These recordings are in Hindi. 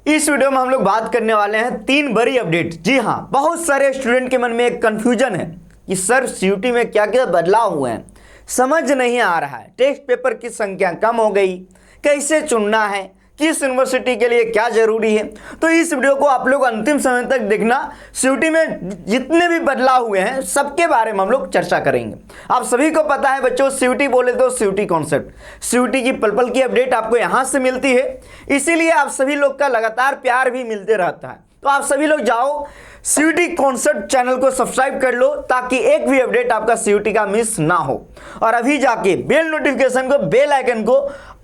इस वीडियो में हम लोग बात करने वाले हैं 3 बड़ी अपडेट। जी हाँ, बहुत सारे स्टूडेंट के मन में एक कंफ्यूजन है कि सर सीयूटी में क्या क्या बदलाव हुए हैं, समझ नहीं आ रहा है। टेस्ट पेपर की संख्या कम हो गई, कैसे चुनना है, किस यूनिवर्सिटी के लिए क्या जरूरी है। तो इस वीडियो को आप लोग अंतिम समय तक देखना। सीयूटी में जितने भी बदलाव हुए हैं सबके बारे में हम लोग चर्चा करेंगे। आप सभी को पता है बच्चों, सीयूटी बोले तो सीयूटी कॉन्सेप्ट, सीयूटी की पल पल की अपडेट आपको यहां से मिलती है, इसीलिए आप सभी लोग का लगातार प्यार भी मिलते रहता है। तो आप सभी लोग जाओ सीयूटी कॉन्सेप्ट चैनल को सब्सक्राइब कर लो ताकि एक भी अपडेट आपका सीयूटी का मिस ना हो। और अभी जाके बेल नोटिफिकेशन को, बेल आइकन को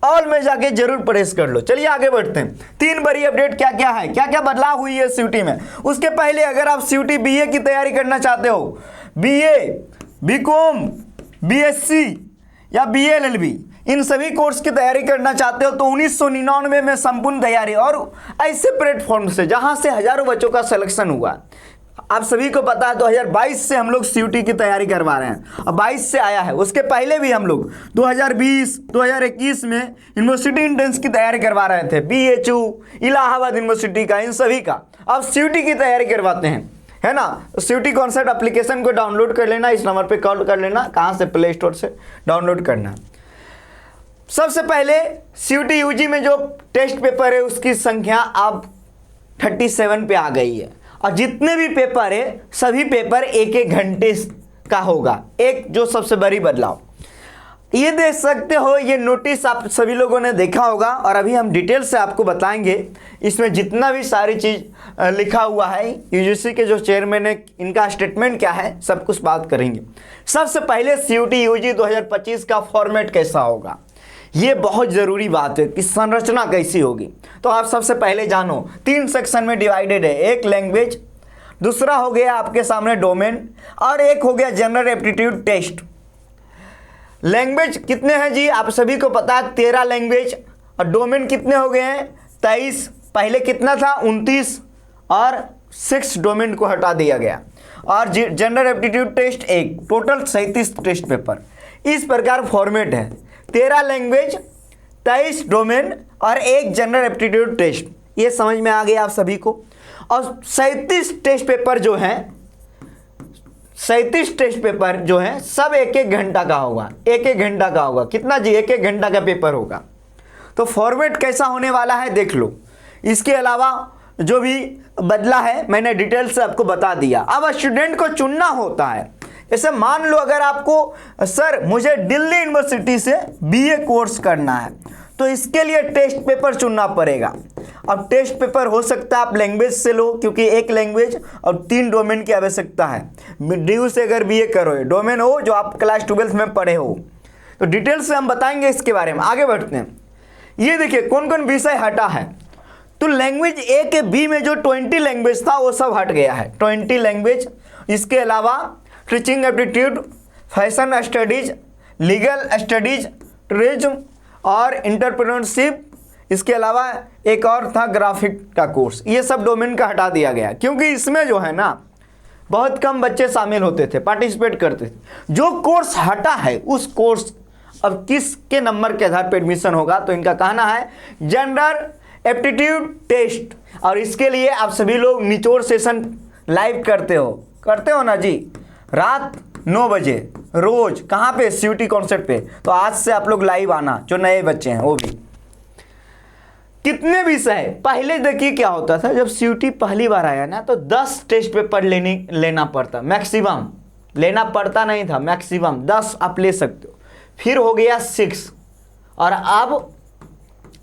ऑल में जाके जरूर प्रेस कर लो। चलिए आगे बढ़ते हैं। 3 बड़ी अपडेट क्या क्या है, क्या क्या बदलाव हुई है सीयूटी में। उसके पहले अगर आप सीयूटी बीए की तैयारी करना चाहते हो, बीए, बीकॉम, बीएससी या बीएलएलबी, इन सभी कोर्स की तैयारी करना चाहते हो तो 1999 में संपूर्ण तैयारी और ऐसे प्लेटफॉर्म से जहां से हजारों बच्चों का सिलेक्शन हुआ। आप सभी को पता है 2022 से हम लोग सीयूटी की तैयारी करवा रहे हैं, अब 22 से आया है। उसके पहले भी हम लोग 2020 2021 में यूनिवर्सिटी एंट्रेंस की तैयारी करवा रहे थे, बीएचयू, इलाहाबाद यूनिवर्सिटी का, इन सभी का। अब सीयूटी की तैयारी करवाते हैं, है ना। सीयूटी कॉन्सेप्ट एप्लीकेशन को डाउनलोड कर लेना, इस नंबर पे कॉल कर लेना। कहाँ से? प्ले स्टोर से डाउनलोड करना। सबसे पहले सीयूटी यूजी में जो टेस्ट पेपर है उसकी संख्या अब 37 पे आ गई है, और जितने भी पेपर है सभी पेपर 1-1 घंटे का होगा। एक जो सबसे बड़ी बदलाव ये देख सकते हो, ये नोटिस आप सभी लोगों ने देखा होगा और अभी हम डिटेल से आपको बताएंगे इसमें जितना भी सारी चीज़ लिखा हुआ है। यूजीसी के जो चेयरमैन है इनका स्टेटमेंट क्या है, सब कुछ बात करेंगे। सबसे पहले सीयूटी यूजी 2025 का फॉर्मेट कैसा होगा, ये बहुत ज़रूरी बात है कि संरचना कैसी होगी। तो आप सबसे पहले जानो 3 सेक्शन में डिवाइडेड है। एक लैंग्वेज, दूसरा हो गया आपके सामने डोमेन, और एक हो गया जनरल एप्टीट्यूड टेस्ट। लैंग्वेज कितने हैं जी, आप सभी को पता है 13 लैंग्वेज, और डोमेन कितने हो गए हैं 23। पहले कितना था 29, और 6 डोमेन को हटा दिया गया। और जनरल एप्टीट्यूड टेस्ट एक, टोटल 37 टेस्ट पेपर। इस प्रकार फॉर्मेट है, 13 लैंग्वेज, 23 डोमेन और 1 जनरल एप्टीट्यूड टेस्ट। ये समझ में आ गया आप सभी को। और 37 टेस्ट पेपर जो हैं, 37 टेस्ट पेपर जो हैं सब 1-1 घंटा का होगा। 1-1 घंटा का होगा। कितना जी? 1-1 घंटा का पेपर होगा। तो फॉर्मेट कैसा होने वाला है देख लो। इसके अलावा जो भी बदला है मैंने डिटेल से आपको बता दिया। अब स्टूडेंट को चुनना होता है। जैसे मान लो अगर आपको सर मुझे दिल्ली यूनिवर्सिटी से बीए कोर्स करना है तो इसके लिए टेस्ट पेपर चुनना पड़ेगा। अब टेस्ट पेपर हो सकता है आप लैंग्वेज से लो, क्योंकि 1 लैंग्वेज और 3 डोमेन की आवश्यकता है। ड्यू से अगर बीए करो, डोमेन हो जो आप क्लास 12 में पढ़े हो। तो डिटेल से हम बताएंगे इसके बारे में। आगे बढ़ते हैं। ये देखिए कौन कौन विषय हटा है। तो लैंग्वेज ए के बी में जो 20 लैंग्वेज था वो सब हट गया है, 20 लैंग्वेज। इसके अलावा teaching aptitude, fashion studies, legal studies, tourism और एंटरप्रेन्योरशिप। इसके अलावा एक और था ग्राफिक का कोर्स। ये सब डोमेन का हटा दिया गया क्योंकि इसमें जो है ना बहुत कम बच्चे शामिल होते थे, पार्टिसिपेट करते थे। जो कोर्स हटा है उस कोर्स अब किसके नंबर के आधार पर एडमिशन होगा, तो इनका कहना है जनरल एप्टीट्यूड टेस्ट। और इसके लिए आप सभी लोग निचोड़ सेशन लाइव करते हो ना जी, रात 9 बजे रोज। कहाँ पे? सीयूटी कॉन्सेप्ट पे। तो आज से आप लोग लाइव आना, जो नए बच्चे हैं वो भी। कितने विषय पहले देखिए क्या होता था, जब सीयूटी पहली बार आया ना तो 10 टेस्ट पेपर लेना पड़ता, मैक्सिमम लेना पड़ता नहीं था, मैक्सिमम 10 आप ले सकते हो। फिर हो गया 6, और अब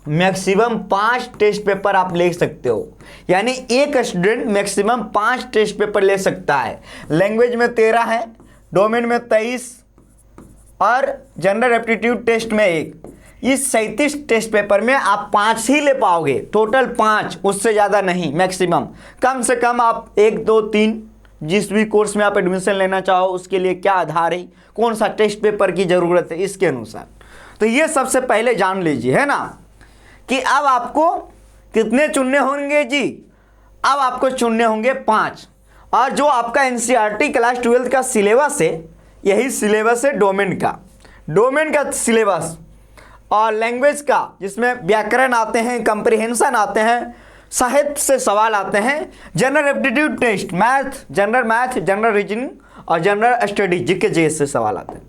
मैक्सिमम 5 टेस्ट पेपर आप ले सकते हो। यानी एक स्टूडेंट मैक्सिमम 5 टेस्ट पेपर ले सकता है। लैंग्वेज में 13 है, डोमेन में 23 और जनरल एप्टीट्यूड टेस्ट में 1। इस 37 टेस्ट पेपर में आप 5 ही ले पाओगे, टोटल 5, उससे ज़्यादा नहीं। मैक्सिमम कम से कम आप 1, 2, 3 जिस भी कोर्स में आप एडमिशन लेना चाहो उसके लिए क्या आधार है, कौन सा टेस्ट पेपर की ज़रूरत है, इसके अनुसार। तो ये सबसे पहले जान लीजिए, है ना, कि अब आपको कितने चुनने होंगे जी। अब आपको चुनने होंगे 5। और जो आपका एनसीईआरटी क्लास 12 का सिलेबस है, यही सिलेबस है डोमेन का सिलेबस, और लैंग्वेज का जिसमें व्याकरण आते हैं, कंप्रिहेंशन आते हैं, साहित्य से सवाल आते हैं, general aptitude test, general math, general reasoning और जनरल स्टडी जीके जीएस से सवाल आते हैं।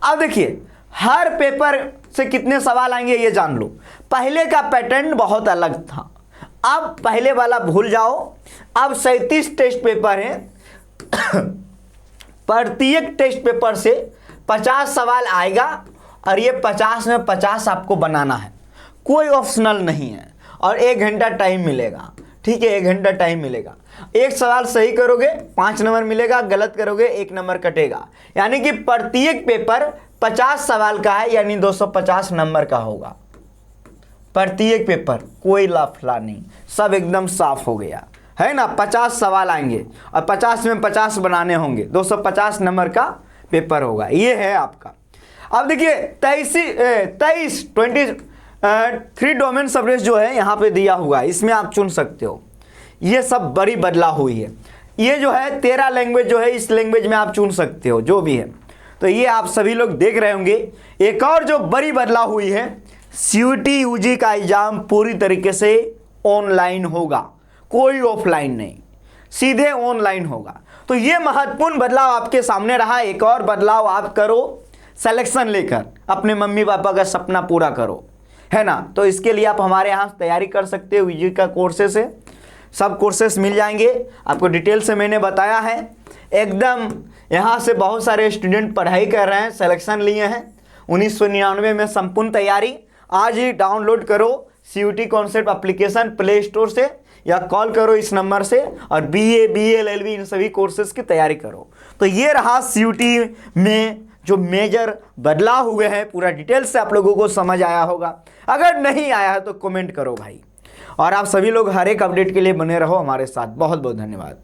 अब देखिए हर पेपर से कितने सवाल आएंगे ये जान लो। पहले का पैटर्न बहुत अलग था, अब पहले वाला भूल जाओ। अब 37 टेस्ट पेपर हैं प्रत्येक टेस्ट पेपर से 50 सवाल आएगा और ये 50 में 50 आपको बनाना है, कोई ऑप्शनल नहीं है और 1 घंटा टाइम मिलेगा। ठीक है, 1 घंटा टाइम मिलेगा। एक सवाल सही करोगे 5 नंबर मिलेगा, गलत करोगे 1 नंबर कटेगा। यानी कि प्रत्येक पेपर 50 सवाल का है, यानी 250 नंबर का होगा प्रत्येक पेपर, कोई लफड़ा नहीं, सब एकदम साफ हो गया है ना। 50 सवाल आएंगे और 50 में 50 बनाने होंगे, 250 नंबर का पेपर होगा। ये है आपका। अब देखिए 23 डोमेन सब्जेक्ट जो है यहाँ पे दिया हुआ है, इसमें आप चुन सकते हो। ये सब बड़ी बदलाव हुई है। ये जो है 13 लैंग्वेज जो है, इस लैंग्वेज में आप चुन सकते हो जो भी है। तो ये आप सभी लोग देख रहे होंगे। एक और जो बड़ी बदलाव हुई है, सीयूटी यूजी का एग्जाम पूरी तरीके से ऑनलाइन होगा, कोई ऑफलाइन नहीं, सीधे ऑनलाइन होगा। तो ये महत्वपूर्ण बदलाव आपके सामने रहा। एक और बदलाव आप करो, सिलेक्शन लेकर अपने मम्मी पापा का सपना पूरा करो, है ना। तो इसके लिए आप हमारे यहाँ तैयारी कर सकते हो। यूजी का कोर्सेस है, सब कोर्सेस मिल जाएंगे आपको, डिटेल से मैंने बताया है एकदम। यहाँ से बहुत सारे स्टूडेंट पढ़ाई कर रहे हैं, सिलेक्शन लिए हैं। 1999 में संपूर्ण तैयारी। आज ही डाउनलोड करो CUT concept application play store से या कॉल करो इस नंबर से और बीए, बीएल, एलएलबी इन सभी कोर्सेज की तैयारी करो। तो ये रहा सीयूटी में जो मेजर बदलाव हुए हैं, पूरा डिटेल से आप लोगों को समझ आया होगा। अगर नहीं आया है तो कमेंट करो भाई। और आप सभी लोग हर एक अपडेट के लिए बने रहो हमारे साथ। बहुत बहुत धन्यवाद।